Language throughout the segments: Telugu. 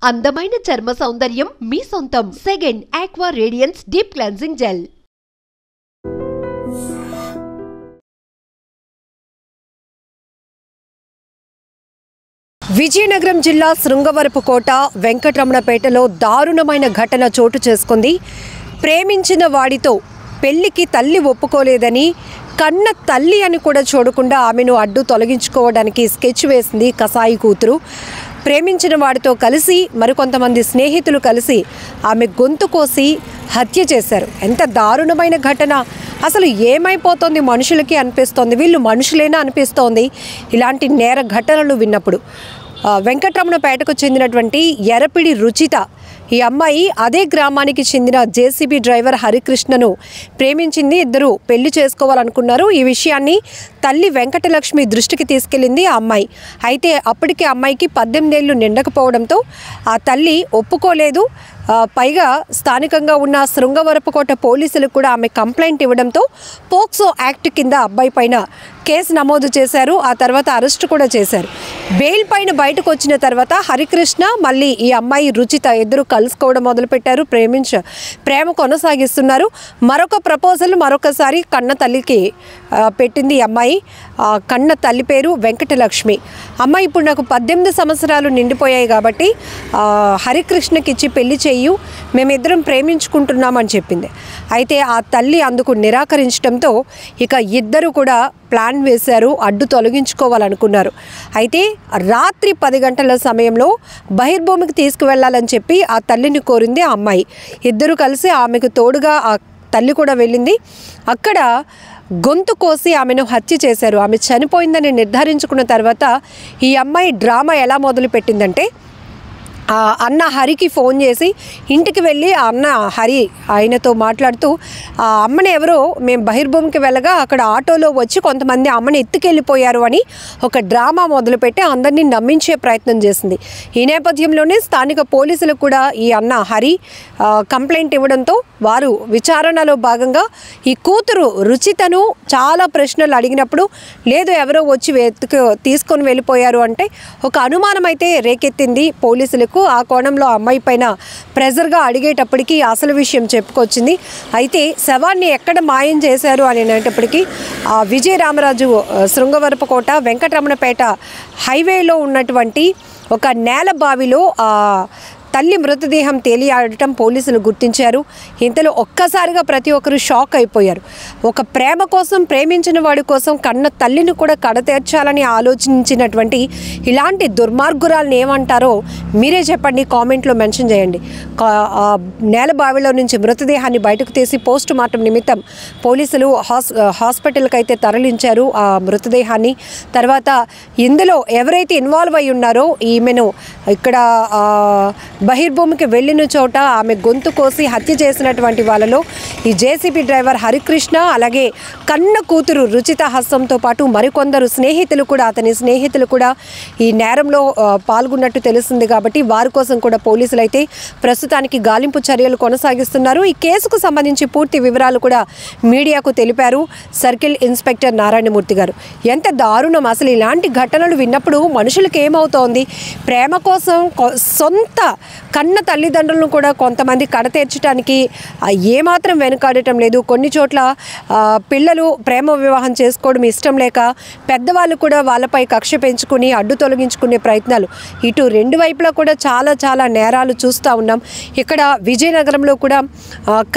అందమైన చర్మ సౌందర్యం మీ సొంతం. Second aqua radiance deep cleansing gel. Vizianagaram జిల్లా శృంగవరపుకోట వెంకటరమణపేటలో దారుణమైన ఘటన చోటు చేసుకుంది. ప్రేమించిన వాడితో పెళ్లికి తల్లి ఒప్పుకోలేదని కన్న తల్లి అని కూడా చూడకుండా ఆమెను అడ్డు తొలగించుకోవడానికి స్కెచ్ వేసింది కసాయి కూతురు. ప్రేమించిన వాడితో కలిసి మరికొంతమంది స్నేహితులు కలిసి ఆమె గొంతు కోసి హత్య చేశారు. ఎంత దారుణమైన ఘటన! అసలు ఏమైపోతుంది మనుషులకి అనిపిస్తోంది. వీళ్ళు మనుషులేనా అనిపిస్తోంది ఇలాంటి నేర ఘటనలు విన్నప్పుడు. వెంకటరమణపేటకు చెందినటువంటి ఎరపిడి రుచిత ఈ అమ్మాయి అదే గ్రామానికి చెందిన జేసీబీ డ్రైవర్ హరికృష్ణను ప్రేమించింది. ఇద్దరు పెళ్లి చేసుకోవాలనుకున్నారు. ఈ విషయాన్ని తల్లి వెంకటలక్ష్మి దృష్టికి తీసుకెళ్లింది ఆ అమ్మాయి. అయితే అప్పటికే అమ్మాయికి 18 ఏళ్ళు నిండకపోవడంతో ఆ తల్లి ఒప్పుకోలేదు. పైగా స్థానికంగా ఉన్న శృంగవరపుకోట పోలీసులకు కూడా ఆమె కంప్లైంట్ ఇవ్వడంతో పోక్సో యాక్ట్ కింద అబ్బాయి పైన కేసు నమోదు చేశారు. ఆ తర్వాత అరెస్ట్ కూడా చేశారు. బెయిల్ పైన బయటకు వచ్చిన తర్వాత హరికృష్ణ మళ్ళీ ఈ అమ్మాయి రుచిత ఇద్దరు కలుసుకోవడం మొదలుపెట్టారు. ప్రేమ కొనసాగిస్తున్నారు. మరొక ప్రపోజల్ మరొకసారి కన్న తల్లికి పెట్టింది ఈ అమ్మాయి. కన్న తల్లి పేరు వెంకటలక్ష్మి. అమ్మాయి ఇప్పుడు నాకు 18 సంవత్సరాలు నిండిపోయాయి కాబట్టి హరికృష్ణకి ఇచ్చి పెళ్లి చెయ్యు, మేమిద్దరం ప్రేమించుకుంటున్నామని చెప్పింది. అయితే ఆ తల్లి అందుకు నిరాకరించడంతో ఇక ఇద్దరు కూడా ప్లాన్ వేశారు, అడ్డు తొలగించుకోవాలనుకున్నారు. అయితే రాత్రి 10 గంటల సమయంలో బహిర్భూమికి తీసుకువెళ్ళాలని చెప్పి ఆ తల్లిని కోరింది ఆ అమ్మాయి. ఇద్దరు కలిసి ఆమెకు తోడుగా ఆ తల్లి కూడా వెళ్ళింది. అక్కడ గొంతు కోసి ఆమెను హత్య చేశారు. ఆమె చనిపోయిందని నిర్ధారించుకున్న తర్వాత ఈ అమ్మాయి డ్రామా ఎలా మొదలుపెట్టిందంటే అన్న హరికి ఫోన్ చేసి ఇంటికి వెళ్ళి ఆ అన్న హరి ఆయనతో మాట్లాడుతూ ఆ అమ్మని ఎవరో మేము బహిర్భూమికి వెళ్ళగా అక్కడ ఆటోలో వచ్చి కొంతమంది అమ్మని ఎత్తుకెళ్ళిపోయారు అని ఒక డ్రామా మొదలుపెట్టి అందరినీ నమ్మించే ప్రయత్నం చేసింది. ఈ నేపథ్యంలోనే స్థానిక పోలీసులకు కూడా ఈ అన్న హరి కంప్లైంట్ ఇవ్వడంతో వారు విచారణలో భాగంగా ఈ కూతురు రుచితను చాలా ప్రశ్నలు అడిగినప్పుడు లేదు ఎవరో వచ్చి తీసుకొని వెళ్ళిపోయారు అంటే ఒక అనుమానం అయితే రేకెత్తింది పోలీసులకు. ఆ కోణంలో అమ్మాయి పైన ప్రెజర్గా అడిగేటప్పటికీ అసలు విషయం చెప్పుకొచ్చింది. అయితే శవాన్ని ఎక్కడ మాయం చేశారు అనేటప్పటికీ విజయరామరాజు శృంగవరపుకోట వెంకటరమణపేట హైవేలో ఉన్నటువంటి ఒక నేల బావిలో తల్లి మృతదేహం తేలియాడటం పోలీసులు గుర్తించారు. ఇంతలో ఒక్కసారిగా ప్రతి ఒక్కరు షాక్ అయిపోయారు. ఒక ప్రేమ కోసం ప్రేమించిన వాడి కోసం కన్న తల్లిని కూడా కడతేర్చాలని ఆలోచించినటువంటి ఇలాంటి దుర్మార్గురాలను ఏమంటారో మీరే చెప్పండి, కామెంట్లో మెన్షన్ చేయండి. నేల బావిలో నుంచి మృతదేహాన్ని బయటకు తీసి పోస్ట్ మార్టం నిమిత్తం పోలీసులు హాస్పిటల్కి అయితే తరలించారు ఆ మృతదేహాన్ని. తర్వాత ఇందులో ఎవరైతే ఇన్వాల్వ్ అయి ఉన్నారో ఈమెను ఇక్కడ బహిర్భూమికి వెళ్ళిన చోట ఆమె గొంతు కోసి హత్య చేసినటువంటి వాళ్ళలో ఈ జేసీబీ డ్రైవర్ హరికృష్ణ అలాగే కన్న కూతురు రుచిత హస్తంతో పాటు మరికొందరు స్నేహితులు కూడా అతని స్నేహితులు కూడా ఈ నేరంలో పాల్గొన్నట్టు తెలుస్తుంది. కాబట్టి వారి కోసం కూడా పోలీసులు అయితే ప్రస్తుతానికి గాలింపు చర్యలు కొనసాగిస్తున్నారు. ఈ కేసుకు సంబంధించి పూర్తి వివరాలు కూడా మీడియాకు తెలిపారు సర్కిల్ ఇన్స్పెక్టర్ నారాయణమూర్తి గారు. ఎంత దారుణం! అసలు ఇలాంటి ఘటనలు విన్నప్పుడు మనుషులకు ఏమవుతోంది? ప్రేమ కోసం సొంత కన్న తల్లిదండ్రులను కూడా కొంతమంది కడతీర్చడానికి ఏమాత్రం వెనుకాడటం లేదు. కొన్ని చోట్ల పిల్లలు ప్రేమ వివాహం చేసుకోవడం ఇష్టం లేక పెద్దవాళ్ళు కూడా వాళ్ళపై కక్ష పెంచుకుని అడ్డు తొలగించుకునే ప్రయత్నాలు ఇటు రెండు వైపులా కూడా చాలా నేరాలు చూస్తూ ఉన్నాం. ఇక్కడ విజయనగరంలో కూడా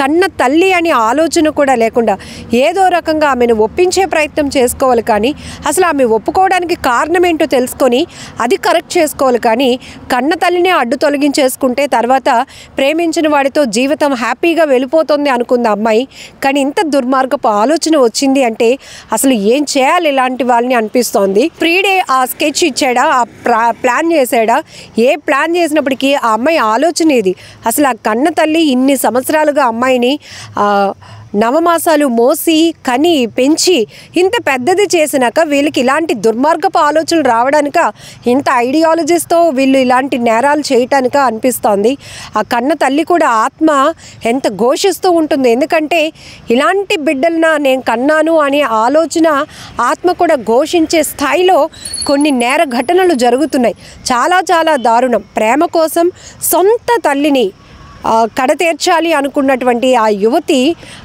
కన్న తల్లి అని ఆలోచన కూడా లేకుండా ఏదో రకంగా ఆమెను ఒప్పించే ప్రయత్నం చేసుకోవాలి. కానీ అసలు ఆమె ఒప్పుకోవడానికి కారణం ఏంటో తెలుసుకొని అది కరెక్ట్ చేసుకోవాలి. కానీ కన్న తల్లినే అడ్డు తొలగించేసుకుంటే తర్వాత ప్రేమించిన వాడితో జీవితం హ్యాపీగా వెళ్ళిపోతుంది అనుకుంది అమ్మాయి. కానీ ఇంత దుర్మార్గపు ఆలోచన వచ్చింది అంటే అసలు ఏం చేయాలి ఇలాంటి వాళ్ళని అనిపిస్తోంది. ప్రీడే ఆ స్కెచ్ ఇచ్చాడా, ఆ ప్లాన్ చేశాడా? ఏ ప్లాన్ చేసినప్పటికీ ఆ అమ్మాయి ఆలోచన ఏది? అసలు ఆ కన్న తల్లి ఇన్ని సంవత్సరాలుగా అమ్మాయిని నవమాసాలు మోసి కని పెంచి ఇంత పెద్దది చేసినాక వీళ్ళకి ఇలాంటి దుర్మార్గపు ఆలోచనలు రావడానిక, ఇంత ఐడియాలజీస్తో వీళ్ళు ఇలాంటి నేరాలు చేయటానిక అనిపిస్తోంది. ఆ కన్న తల్లి కూడా ఆత్మ ఎంత ఘోషిస్తూ ఉంటుంది. ఎందుకంటే ఇలాంటి బిడ్డలన నేను కన్నాను అనే ఆలోచన ఆత్మ కూడా ఘోషించే స్థాయిలో కొన్ని నేర ఘటనలు జరుగుతున్నాయి. చాలా చాలా దారుణం. ప్రేమ కోసం సొంత తల్లిని కడతీర్చాలి అనుకున్నటువంటి ఆ యువతి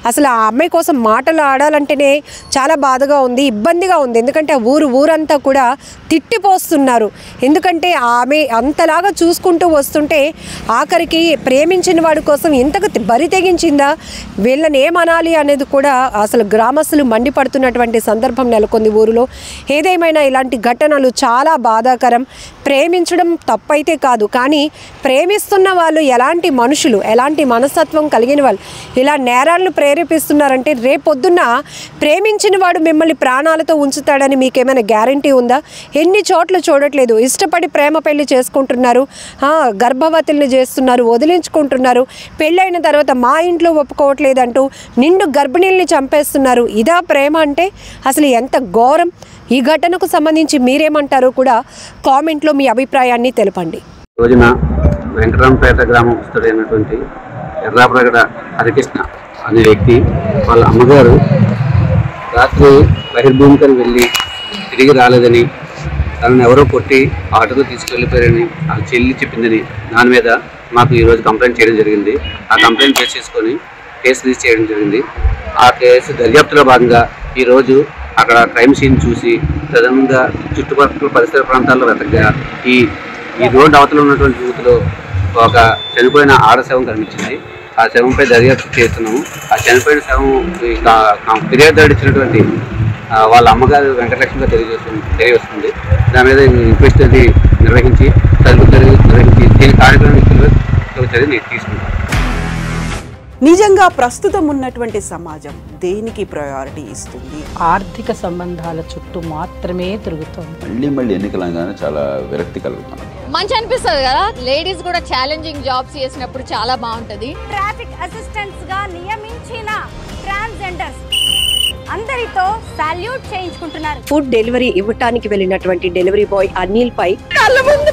అసలు ఆ అమ్మాయి కోసం మాటలు ఆడాలంటేనే చాలా బాధగా ఉంది, ఇబ్బందిగా ఉంది. ఎందుకంటే ఊరంతా కూడా తిట్టిపోస్తున్నారు. ఎందుకంటే ఆమె అంతలాగా చూసుకుంటూ వస్తుంటే ఆఖరికి ప్రేమించిన వాడి కోసం ఇంతకు బరి తెగించిందా, వీళ్ళని ఏమనాలి అనేది కూడా అసలు గ్రామస్తులు మండిపడుతున్నటువంటి సందర్భం నెలకొంది ఊరిలో. ఏదేమైనా ఇలాంటి ఘటనలు చాలా బాధాకరం. ప్రేమించడం తప్పైతే కాదు, కానీ ప్రేమిస్తున్న వాళ్ళు ఎలాంటి మనుషులు, ఎలాంటి మనస్తత్వం కలిగిన వాళ్ళు ఇలా నేరాలను ప్రేరేపిస్తున్నారంటే రేపొద్దున్న ప్రేమించిన వాడు మిమ్మల్ని ప్రాణాలతో ఉంచుతాడని మీకేమైనా గ్యారంటీ ఉందా? ఎన్ని చోట్ల చూడట్లేదు, ఇష్టపడి ప్రేమ పెళ్లి చేసుకుంటున్నారు, గర్భవతుల్ని చేస్తున్నారు, వదిలించుకుంటున్నారు, పెళ్ళైన తర్వాత మా ఇంట్లో ఒప్పుకోవట్లేదంటూ నిండు గర్భిణీల్ని చంపేస్తున్నారు. ఇదా ప్రేమ అంటే? అసలు ఎంత ఘోరం. ఈ ఘటనకు సంబంధించి మీరేమంటారో కూడా కామెంట్లో మీ అభిప్రాయాన్ని తెలపండి. రోజున వెంకటరాంపేట గ్రామస్తుడైనటువంటి ఎర్రాప్రగడ హరికృష్ణ అనే వ్యక్తి వాళ్ళ అమ్మగారు రాత్రి బహిర్భూమికని వెళ్ళి తిరిగి రాలేదని, తనను ఎవరో కొట్టి ఆటోతో తీసుకెళ్ళిపోయారని ఆ చెల్లి చెప్పిందని దాని మీద మాకు ఈరోజు కంప్లైంట్ చేయడం జరిగింది. ఆ కంప్లైంట్ బేస్ చేసుకొని కేసు రిజిస్టర్ చేయడం జరిగింది. ఆ కేసు దర్యాప్తులో భాగంగా ఈరోజు అక్కడ క్రైమ్ సీన్ చూసి ప్రధానంగా చుట్టుపక్కల పరిసర ప్రాంతాల్లో వెతకగా ఈ రోడ్డు అవతల ఉన్నటువంటి యూత్లో ఒక చనిపోయిన ఆడ శవం కనిపించింది. ఆ శవంపై దర్యాప్తు చేస్తున్నాము. ఆ చనిపోయిన శవం ఫిర్యాదు ఇచ్చినటువంటి వాళ్ళ అమ్మగారు వెంకటలక్ష్మిగా తెలియవస్తుంది. దాని మీద ఇన్క్వెస్ట్ నిర్వహించి నిర్వహించి దీని కార్యక్రమం చర్య తీసుకుంటాం. నిజంగా ప్రస్తుతం ఉన్నటువంటి సమాజం దేనికి ప్రయారిటీ ఇస్తుంది? ఆర్థిక సంబంధాల చుట్టూ మాత్రమే తిరుగుతుంది. మళ్ళీ ఎన్నికలంగానే చాలా విరక్తి కలుగుతుంది. మంచి అనిపిస్తుంది కదా, లేడీస్ కూడా ఛాలెంజింగ్ జాబ్స్ చేసినప్పుడు చాలా బాగుంటది. ట్రాఫిక్ అసిస్టెంట్స్ గా నియమించిన ట్రాన్స్జెండర్స్ అందరితో సాల్యూట్ చేయించుకుంటున్నారు. ఫుడ్ డెలివరీ ఇవ్వటానికి వెళ్ళినటువంటి డెలివరీ బాయ్ అనిల్ పై కళ్ళ ముందు